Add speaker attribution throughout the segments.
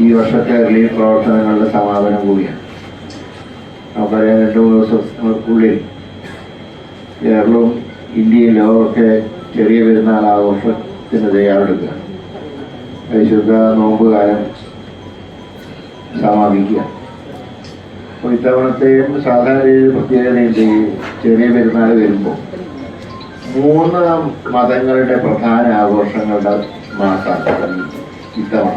Speaker 1: ഈ വർഷത്തെ റിലീഫ് പ്രവർത്തനങ്ങളുടെ സമാപനം കൂടിയാണ്. നമുക്കറിയാം 2-3 ദിവസങ്ങൾക്കുള്ളിൽ കേരളവും ഇന്ത്യയും ലോകമൊക്കെ ചെറിയ പെരുന്നാൾ ആഘോഷത്തിന് തയ്യാറെടുക്കുക. പരിശുദ്ധ നോമ്പ് കാലം സമാപിക്കുക. അപ്പോൾ ഇത്തവണത്തെയും സാധാരണ രീതിയിൽ പ്രത്യേകതയുണ്ട്. ഈ ചെറിയ പെരുന്നാൾ വരുമ്പോൾ 3 മതങ്ങളുടെ പ്രധാന ആഘോഷങ്ങളുടെ മാസമാണ് ഇത്തവണ.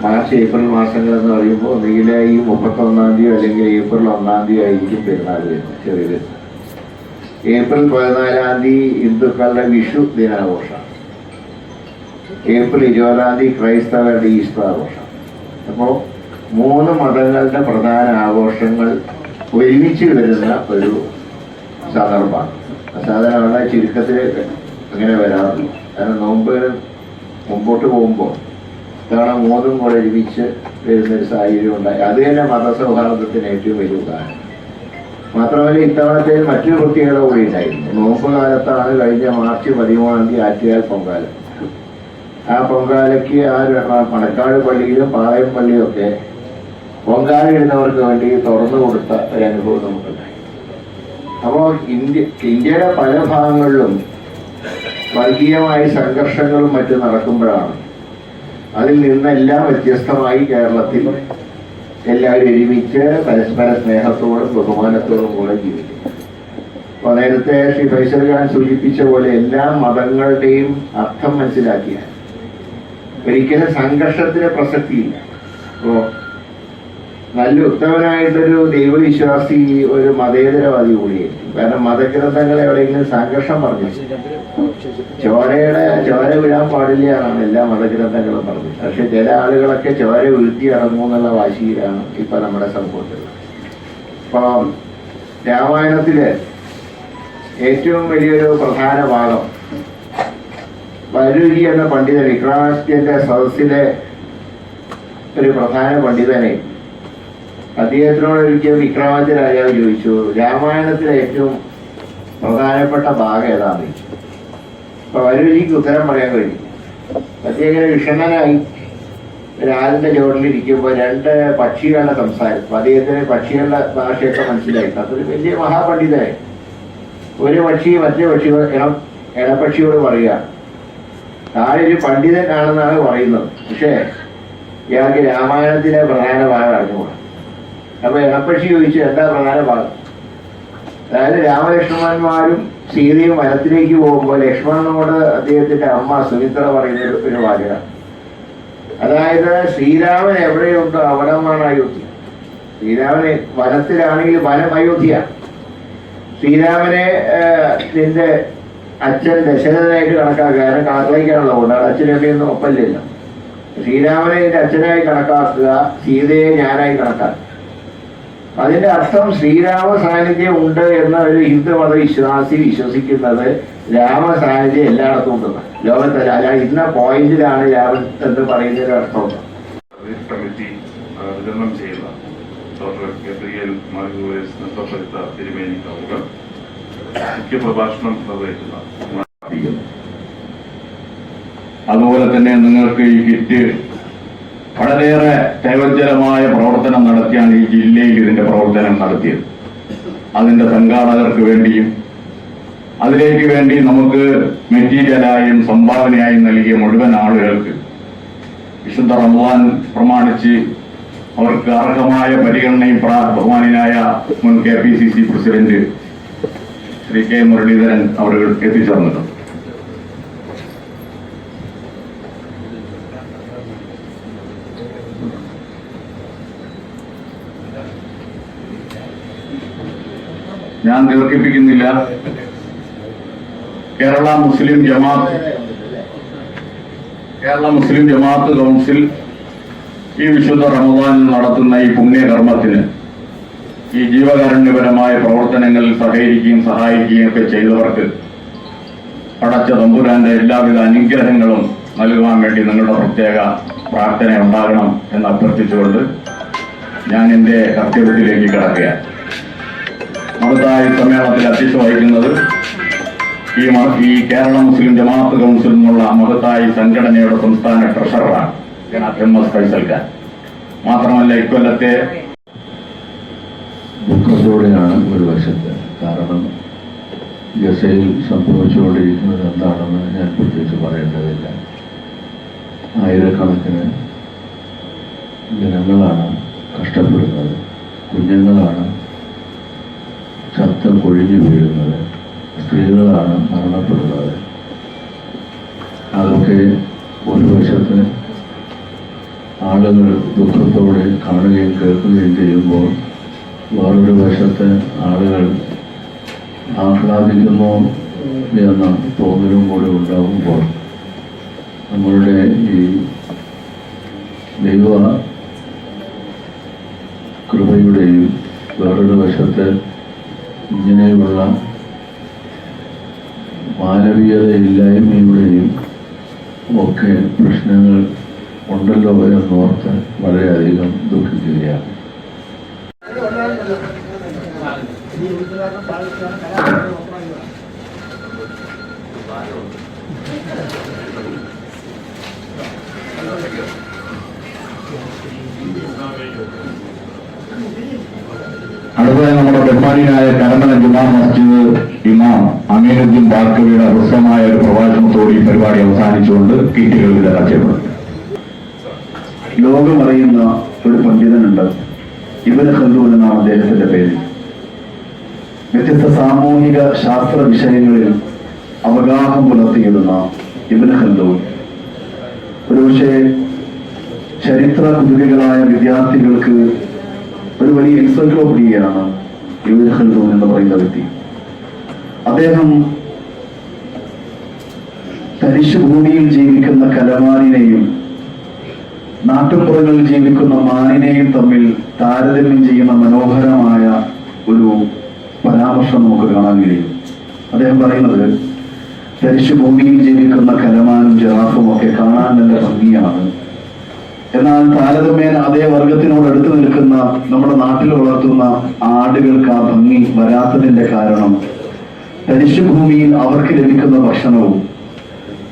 Speaker 1: മാർച്ച് ഏപ്രിൽ മാസങ്ങൾ എന്ന് പറയുമ്പോൾ ഒന്നുകിൽ ഈ 31-ാം തീയതി അല്ലെങ്കിൽ ഏപ്രിൽ 1-ാം തീയതി ആയിരിക്കും പെരുന്നാൾ വരുന്നത്, ചെറിയ പെരുന്നാൾ. ഏപ്രിൽ 14-ാം തീയതി ഹിന്ദുക്കളുടെ വിഷു ദിനാഘോഷമാണ്. ഏപ്രിൽ 20-ാം തീയതി ക്രൈസ്തവരുടെ ഈസ്റ്റർ ആഘോഷം. അപ്പോൾ 3 മതങ്ങളുടെ പ്രധാന ആഘോഷങ്ങൾ ഒരുമിച്ച് വരുന്ന ഒരു സന്ദർഭമാണ്. സാധാരണ ചുരുക്കത്തിൽ അങ്ങനെ വരാറുള്ളൂ. കാരണം നോമ്പ് മുമ്പോട്ട് പോകുമ്പോൾ ഇത്തവണ 3 കൂടെ ഒരുമിച്ച് വരുന്നൊരു സാഹചര്യം ഉണ്ടായി. അത് തന്നെ മതസൗഹാർദ്ദത്തിന് ഏറ്റവും വലിയ ഉദാഹരണം. മാത്രമല്ല ഇത്തവണത്തെ മറ്റൊരു പ്രത്യേകത കൂടി ഉണ്ടായിരുന്നു. നോമ്പ് കാലത്താണ് കഴിഞ്ഞ മാർച്ച് 13-ാം തീയതി ആറ്റുകാൽ പൊങ്കാല. ആ പൊങ്കാലയ്ക്ക് മണക്കാട് പള്ളിയിലും പാളയം പള്ളിയും ഒക്കെ പൊങ്കാല ഇടുന്നവർക്ക് വേണ്ടി തുറന്നു കൊടുത്ത ഒരു അനുഭവം നമുക്കുണ്ടായി. അപ്പോൾ ഇന്ത്യയുടെ പല ഭാഗങ്ങളിലും വർഗീയമായി സംഘർഷങ്ങളും മറ്റും നടക്കുമ്പോഴാണ് അതിൽ നിന്നെല്ലാം വ്യത്യസ്തമായി കേരളത്തിൽ എല്ലാവരും ഒരുമിച്ച് പരസ്പര സ്നേഹത്തോടും ബഹുമാനത്തോടും കൂടെ ജീവിക്കും. അപ്പോൾ നേരത്തെ ശ്രീ ഫൈസൽ ഖാൻ സൂചിപ്പിച്ച പോലെ എല്ലാ മതങ്ങളുടെയും അർത്ഥം മനസ്സിലാക്കിയാൽ ഒരിക്കലും സംഘർഷത്തിന് പ്രസക്തിയില്ല. അപ്പോൾ നല്ല ഉത്തമനായിട്ടൊരു ദൈവവിശ്വാസി ഒരു മതേതരവാദി കൂടിയായിരിക്കും. കാരണം മതഗ്രന്ഥങ്ങൾ എവിടെയെങ്കിലും സംഘർഷം പറഞ്ഞു ചോര വീഴാൻ പാടില്ല എന്നാണ് എല്ലാ മതഗ്രന്ഥങ്ങളും പറഞ്ഞത്. പക്ഷെ ചില ആളുകളൊക്കെ ചോര വീഴ്ത്തി ഇറങ്ങുമെന്നുള്ള വാശിയിലാണ് ഇപ്പൊ നമ്മുടെ സമൂഹത്തിൽ. അപ്പം രാമായണത്തില് ഏറ്റവും വലിയൊരു പ്രധാന ഭാഗം വരൂരി എന്ന പണ്ഡിതൻ, വിക്രമാദിത്യന്റെ സദസ്സിലെ ഒരു പ്രധാന പണ്ഡിതനെ അദ്ദേഹത്തിനോട് ഒരിക്കൽ വിക്രമാദിത്യ രാജാവ് ചോദിച്ചു, രാമായണത്തിലെ ഏറ്റവും പ്രധാനപ്പെട്ട ഭാഗം ഏതാണെന്ന് ചോദിച്ചു. അപ്പൊ വരൂരിക്ക് ഉത്തരം പറയാൻ കഴിഞ്ഞു. അദ്ദേഹം വിഷണ്ണനായി ഒരാളിന്റെ ചുവട്ടിലിരിക്കുമ്പോൾ 2 പക്ഷികളുടെ സംസാരം. അദ്ദേഹത്തിന് പക്ഷികളുടെ ഭാഷയൊക്കെ മനസ്സിലായി. അതൊരു വലിയ മഹാപണ്ഡിതനായി. ഒരു പക്ഷി മറ്റേ ഇണപക്ഷിയോട് പറയുക, താഴെ ഒരു പണ്ഡിതനാണെന്നാണ് പറയുന്നത്, പക്ഷേ ഇയാൾക്ക് രാമായണത്തിലെ പ്രധാന ഭാഗം അറിഞ്ഞുകൂടാ. അപ്പൊ ഇണപ്പക്ഷി ചോദിച്ചു, എന്താ പ്രധാന ഭാഗം? അതായത് രാമലക്ഷ്മണന്മാരും സീതയും വനത്തിലേക്ക് പോകുമ്പോൾ ലക്ഷ്മണനോട് അദ്ദേഹത്തിന്റെ അമ്മ സുമിത്ര പറയുന്ന ഒരു വാചകമാണ്. അതായത് ശ്രീരാമൻ എവിടെയുണ്ടോ അവിടമാണ് അയോധ്യ. ശ്രീരാമന് വനത്തിലാണെങ്കിൽ വനം അയോധ്യ. ശ്രീരാമനെ നിന്റെ അച്ഛൻ ദശരഥനായിട്ട് കണക്കാക്കുക. കാരണം കളത്തിലേക്കാണല്ലോ കൊണ്ട് അച്ഛനമ്മയൊന്നും ഒപ്പമില്ലല്ലോ. ശ്രീരാമനെ നിന്റെ അച്ഛനായി കണക്കാക്കുക, സീതയെ ഞാനായി കണക്കാക്കുക. അതിന്റെ അർത്ഥം ശ്രീരാമ സാന്നിധ്യം ഉണ്ട് എന്ന ഒരു ഹിന്ദുമത വിശ്വാസി വിശ്വസിക്കുന്നത് രാമ സാന്നിധ്യം എല്ലായിടത്തും ഉണ്ടെന്ന് ലോകത്തല്ല. അല്ല ഇന്ന പോയിന്റിലാണ് രാമൻ എന്ന് പറയുന്നതിന് അർത്ഥമുണ്ട്.
Speaker 2: കമ്മിറ്റി വിതരണം ചെയ്യുന്ന ഡോക്ടർ ഗബ്രിയേൽ മാർഗോസ് നൃത്തപ്പെടുത്ത തിരുമേനി അവർ മുഖ്യ പ്രഭാഷണം നിർവഹിക്കുന്ന.
Speaker 3: അതുപോലെ തന്നെ നിങ്ങൾക്ക് ഈ കിറ്റ് വളരെയേറെ കൈവജ്ജലമായ പ്രവർത്തനം നടത്തിയാണ് ഈ ജില്ലയിൽ ഇതിന്റെ പ്രവർത്തനം നടത്തിയത്. അതിന്റെ സംഘാടകർക്ക് വേണ്ടിയും അതിലേക്ക് വേണ്ടി നമുക്ക് മെറ്റീരിയലായും സംഭാവനയായും നൽകിയ മുഴുവൻ ആളുകൾക്ക് വിശുദ്ധ റമദാൻ പ്രമാണിച്ച് അവർക്ക് അർഹമായ പരിഗണനയും ബഹുമാനായ മുൻ KPCC president Shri K Muraleedharan അവർ എത്തിച്ചേർന്നിട്ടുണ്ട്. ഞാൻ ദീർഘിപ്പിക്കുന്നില്ല. കേരള മുസ്ലിം ജമാഅത്ത് കൗൺസിൽ ഈ വിശുദ്ധ റമദാൻ നടത്തുന്ന ഈ പുണ്യകർമ്മത്തിന് ഈ ജീവകാരുണ്യപരമായ പ്രവർത്തനങ്ങളിൽ സഹകരിക്കുകയും സഹായിക്കുകയും ഒക്കെ ചെയ്തവർക്ക് പടച്ച തമ്പുരാന്റെ എല്ലാവിധ അനുഗ്രഹങ്ങളും നൽകുവാൻ വേണ്ടി നിങ്ങളുടെ പ്രത്യേക പ്രാർത്ഥന ഉണ്ടാകണം എന്ന് അഭ്യർത്ഥിച്ചുകൊണ്ട് ഞാൻ എൻ്റെ കർത്തവ്യത്തിലേക്ക് കിടക്കുകയാണ്. മഹത്തായ സമ്മേളനത്തിൽ അധ്യക്ഷത വഹിക്കുന്നത് ഈ കേരള മുസ്ലിം ജമാഅത്ത് കൗൺസിൽ നിന്നുള്ള മഹത്തായ സംഘടനയുടെ സംസ്ഥാന ട്രഷററാണ് MS ഫൈസൽ ഖാൻ. മാത്രമല്ല ഇക്കൊല്ലത്തെ
Speaker 4: ദുഃഖത്തോടെയാണ് ഒരു വശത്ത്. കാരണം ഗസയിൽ സംഭവിച്ചുകൊണ്ടിരിക്കുന്നത് എന്താണെന്ന് ഞാൻ പ്രത്യേകിച്ച് പറയേണ്ടതില്ല. ആയിരക്കണക്കിന് ജനങ്ങളാണ് കഷ്ടപ്പെടുന്നത്, കുഞ്ഞുങ്ങളാണ് ചത്ത കൊഴിഞ്ഞു വീഴുന്നത്, സ്ത്രീകളാണ് മരണപ്പെടുന്നത്. അതൊക്കെ ഒരു വശത്ത് ആളുകൾ ദുഃഖത്തോടെ കാണുകയും കേൾക്കുകയും ചെയ്യുമ്പോൾ, വേറൊരു വശത്ത് ആളുകൾ ആഹ്ലാദിക്കുന്നു എന്ന തോന്നലും കൂടി ഉണ്ടാകുമ്പോൾ നമ്മളുടെ ഈ ദൈവ കൃപയുടെയും വേറൊരു വശത്ത് ഇങ്ങനെയുള്ള മാനവീയതയില്ലായ്മയുടെയും ഒക്കെ പ്രശ്നങ്ങൾ ഉണ്ടല്ലോ എന്നോർത്ത് വളരെയധികം ദുഃഖിക്കുകയാണ്.
Speaker 3: അടുത്തതായി നമ്മുടെ ബഹുമാനിയായ കരമന ജുമാ മസ്ജിദ് ഇമാം അമീനുദ്ദീൻ ബാർക്കവിയുടെ ഹ്രസ്വമായ ഒരു പ്രഭാഷണത്തോടെ ഈ പരിപാടി അവസാനിച്ചുകൊണ്ട് കിറ്റുകൾ വിതരണം ചെയ്യപ്പെടും.
Speaker 5: ലോകമറിയുന്ന ഒരു പണ്ഡിതനുണ്ട്, ഇബ്നു ഖൽദൂൻ എന്നാണ് അദ്ദേഹത്തിന്റെ പേര്. വ്യത്യസ്ത സാമൂഹിക ശാസ്ത്ര വിഷയങ്ങളിൽ അവഗാഹം പുലർത്തിയിടുന്ന ഇബ്നു ഖൽദൂൻ ഒരുപക്ഷെ ചരിത്ര കുതുകികളായ വിദ്യാർത്ഥികൾക്ക് ഒരു വലിയ എൻസൈക്ലോപീഡിയയാണ് ഇബ്നു ഖൽദൂൻ എന്ന് പറയുന്ന വ്യക്തി. അദ്ദേഹം തരിശു ഭൂമിയിൽ ജീവിക്കുന്ന കലമാനിനെയും നാട്ടുപുറങ്ങളിൽ ജീവിക്കുന്ന മാനിനെയും തമ്മിൽ താരതമ്യം ചെയ്യുന്ന മനോഹരമായ ഒരു പരാമർശം നമുക്ക് കാണാൻ കഴിയും. അദ്ദേഹം പറയുന്നത്, തരിശു ഭൂമിയിൽ ജീവിക്കുന്ന കലമാനും ജിറാഫും ഒക്കെ കാണാൻ നല്ല ഭംഗിയാണ്, എന്നാൽ താരതമ്യേന അതേ വർഗത്തിനോട് അടുത്ത് നിൽക്കുന്ന നമ്മുടെ നാട്ടിൽ വളർത്തുന്ന ആടുകൾക്ക് ആ ഭംഗി വരാത്തതിന്റെ കാരണം തരിശു ഭൂമിയിൽ അവർക്ക് ലഭിക്കുന്ന ഭക്ഷണവും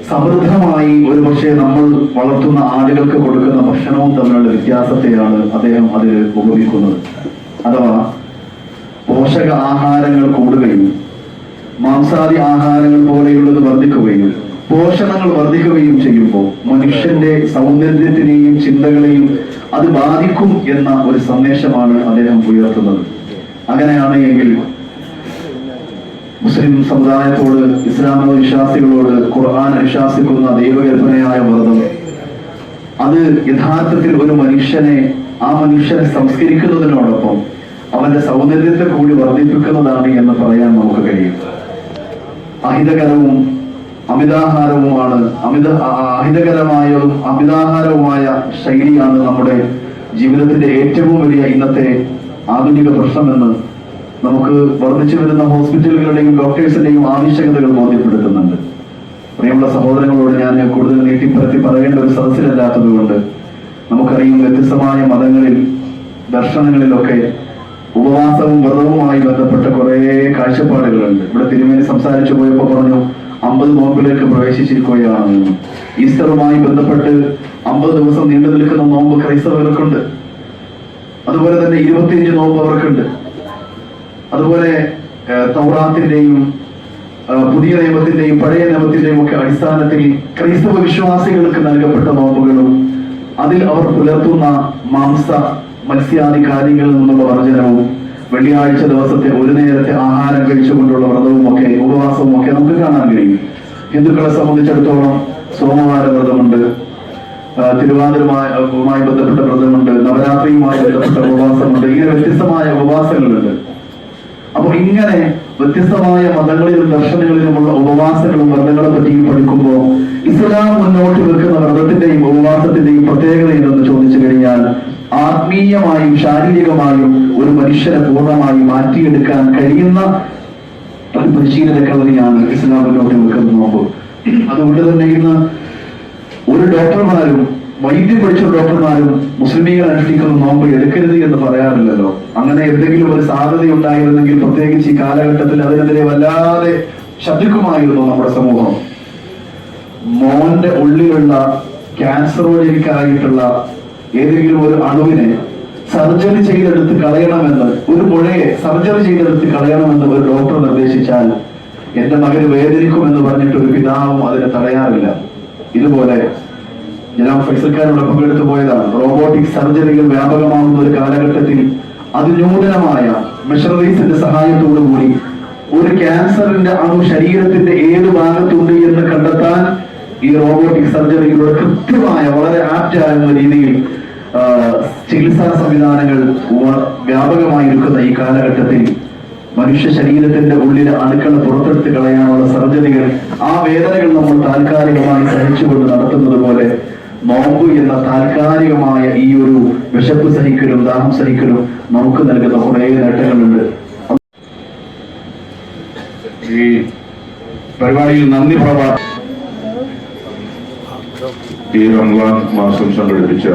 Speaker 5: സമൃദ്ധമായി ഒരുപക്ഷെ നമ്മൾ വളർത്തുന്ന ആടുകൾക്ക് കൊടുക്കുന്ന ഭക്ഷണവും തമ്മിലുള്ള വ്യത്യാസത്തെയാണ് അദ്ദേഹം അതിൽ ഉപമിക്കുന്നത്. അഥവാ പോഷക ആഹാരങ്ങൾ കൂടുകയും മാംസാദി ആഹാരങ്ങൾ പോലെയുള്ളത് വർദ്ധിക്കുകയും പോഷണങ്ങൾ വർദ്ധിക്കുകയും ചെയ്യുമ്പോൾ മനുഷ്യന്റെ സൗന്ദര്യത്തിനെയും ചിന്തകളെയും അത് ബാധിക്കും എന്ന ഒരു സന്ദേശമാണ് അദ്ദേഹം ഉയർത്തുന്നത്. അങ്ങനെയാണ് എങ്കിൽ മുസ്ലിം സമുദായത്തോട്, ഇസ്ലാം വിശ്വാസികളോട് ഖുർആൻ അനുശാസിക്കുന്ന ദൈവകൽപ്പനയായ വ്രതം അത് യഥാർത്ഥത്തിൽ ഒരു മനുഷ്യനെ സംസ്കരിക്കുന്നതിനോടൊപ്പം അവന്റെ സൗന്ദര്യത്തെ കൂടി വർദ്ധിപ്പിക്കുന്നതാണ് എന്ന് പറയാൻ നമുക്ക് കഴിയും. അഹിതകരവും അമിതാഹാരവുമാണ് അഹിതകരമായതും അമിതാഹാരവുമായ ശൈലിയാണ് നമ്മുടെ ജീവിതത്തിന്റെ ഏറ്റവും വലിയ ഇന്നത്തെ ആധുനിക പ്രശ്നമെന്ന് നമുക്ക് വർദ്ധിച്ചു വരുന്ന ഹോസ്പിറ്റലുകളുടെയും ഡോക്ടേഴ്സിന്റെയും ആവശ്യകതകൾ ബോധ്യപ്പെടുത്തുന്നുണ്ട്. പ്രിയമുള്ള സഹോദരങ്ങളോട് ഞാൻ കൂടുതൽ നീട്ടിപ്പരത്തി പറയേണ്ട ഒരു സദസ്സിലല്ലാത്തത് കൊണ്ട് നമുക്കറിയും, വ്യത്യസ്തമായ മതങ്ങളിൽ ദർശനങ്ങളിലൊക്കെ ഉപവാസവും വ്രതവുമായി ബന്ധപ്പെട്ട കുറെ കാഴ്ചപ്പാടുകളുണ്ട്. ഇവിടെ തിരുമേനി സംസാരിച്ചു പോയപ്പോൾ പറഞ്ഞു 50 നോമ്പിലേക്ക് പ്രവേശിച്ചിരിക്കുകയാണെന്ന്. ഈസ്റ്ററുമായി ബന്ധപ്പെട്ട് 50 ദിവസം നീണ്ടു നിൽക്കുന്ന നോമ്പ് ക്രൈസ്തവർക്കുണ്ട്. അതുപോലെ തന്നെ 25 നോമ്പ് അവർക്കുണ്ട്. അതുപോലെ തൗറാത്തിന്റെയും പുതിയ നിയമത്തിന്റെയും പഴയ നിയമത്തിന്റെയും ഒക്കെ അടിസ്ഥാനത്തിൽ ക്രൈസ്തവ വിശ്വാസികൾക്ക് നൽകപ്പെട്ട നോമ്പുകളും അതിൽ അവർ പുലർത്തുന്ന മത്സ്യാദി കാര്യങ്ങളിൽ നിന്നുള്ള വർജനവും വെള്ളിയാഴ്ച ദിവസത്തെ ഒരു നേരത്തെ ആഹാരം കഴിച്ചുകൊണ്ടുള്ള വ്രതവും ഒക്കെ ഉപവാസവും ഒക്കെ നമുക്ക് കാണാൻ കഴിയും. ഹിന്ദുക്കളെ സംബന്ധിച്ചിടത്തോളം സോമവാര വ്രതമുണ്ട്, തിരുവാതിരമായി ബന്ധപ്പെട്ട വ്രതമുണ്ട്, നവരാത്രിയുമായി ബന്ധപ്പെട്ട ഉപവാസമുണ്ട്. ഇങ്ങനെ വ്യത്യസ്തമായ ഉപവാസങ്ങളുണ്ട്. അപ്പൊ ഇങ്ങനെ വ്യത്യസ്തമായ മതങ്ങളിലും ദർശനങ്ങളിലുമുള്ള ഉപവാസങ്ങളും വ്രതങ്ങളെ പറ്റിയും പഠിക്കുമ്പോൾ ഇസ്ലാം മുന്നോട്ട് വെക്കുന്ന വ്രതത്തിന്റെയും ഉപവാസത്തിന്റെയും പ്രത്യേകത എന്തെന്ന് ചോദിച്ചു കഴിഞ്ഞാൽ, ആത്മീയമായും ശാരീരികമായും ഒരു മനുഷ്യനെ പൂർണ്ണമായി മാറ്റിയെടുക്കാൻ കഴിയുന്ന ഒരു പരിശീലന കളരിയാണ് ഇസ്ലാം മുന്നോട്ട് വെക്കുന്ന നോമ്പ്. അതുകൊണ്ട് തന്നെ ഇന്ന് ഒരു ഡോക്ടർമാരും വൈദ്യം പഠിച്ച ഡോക്ടർമാരും മുസ്ലിമീങ്ങൾ അനുഷ്ഠിക്കുന്ന നോമ്പ് എടുക്കരുത് എന്ന് പറയാറില്ലല്ലോ. അങ്ങനെ എന്തെങ്കിലും ഒരു സാധ്യത ഉണ്ടായിരുന്നെങ്കിൽ പ്രത്യേകിച്ച് ഈ കാലഘട്ടത്തിൽ അതിനെതിരെ വല്ലാതെ ശബ്ദിക്കുമായിരുന്നു നമ്മുടെ സമൂഹം. മോന്റെ ഉള്ളിലുള്ള ക്യാൻസറോജനിക്കായിട്ടുള്ള ഏതെങ്കിലും ഒരു അണുവിനെ സർജറി ചെയ്തെടുത്ത് കളയണമെന്ന്, ഒരു മുഴയെ സർജറി ചെയ്തെടുത്ത് കളയണമെന്ന് ഒരു ഡോക്ടർ നിർദ്ദേശിച്ചാൽ എന്റെ മകന് വേദനിക്കുമെന്ന് പറഞ്ഞിട്ട് ഒരു പിതാവും അതിനെ തടയാറില്ല. ഇതുപോലെ ജനാബ് ഫൈസൽ ഖാനോട് പങ്കെടുത്തു പോയതാണ്. റോബോട്ടിക് സർജറികൾ വ്യാപകമാകുന്ന ഒരു കാലഘട്ടത്തിൽ അതിനൂതനമായ മെഷറീസിന്റെ സഹായത്തോടു കൂടി ഒരു ക്യാൻസറിന്റെ അണു ശരീരത്തിന്റെ ഏത് ഭാഗത്തുണ്ട് എന്ന് കണ്ടെത്താൻ ഈ റോബോട്ടിക് സർജറികളുടെ കൃത്യമായ വളരെ ആപ്റ്റായ രീതിയിൽ ചികിത്സാ സംവിധാനങ്ങൾ വ്യാപകമായിരിക്കുന്ന ഈ കാലഘട്ടത്തിൽ മനുഷ്യ ശരീരത്തിന്റെ ഉള്ളിലെ അണുക്കൾ പുറത്തെടുത്ത് കളയാനുള്ള സർജറികൾ, ആ വേദനകൾ നമ്മൾ താൽക്കാലികമായി സഹിച്ചുകൊണ്ട് നടത്തുന്നത് പോലെ നോമ്പ് എന്ന താൽക്കാലികമായ ഈ ഒരു വിശപ്പ് സഹിക്കലും ദാഹം സഹിക്കലും നമുക്ക് നൽകുന്ന കുറേ നേട്ടങ്ങളുണ്ട്.
Speaker 3: ഈ പരിപാടിയിൽ നന്ദി പ്രഭാഷണം ഈ റംസാൻ മാസം സംഘടിപ്പിച്ച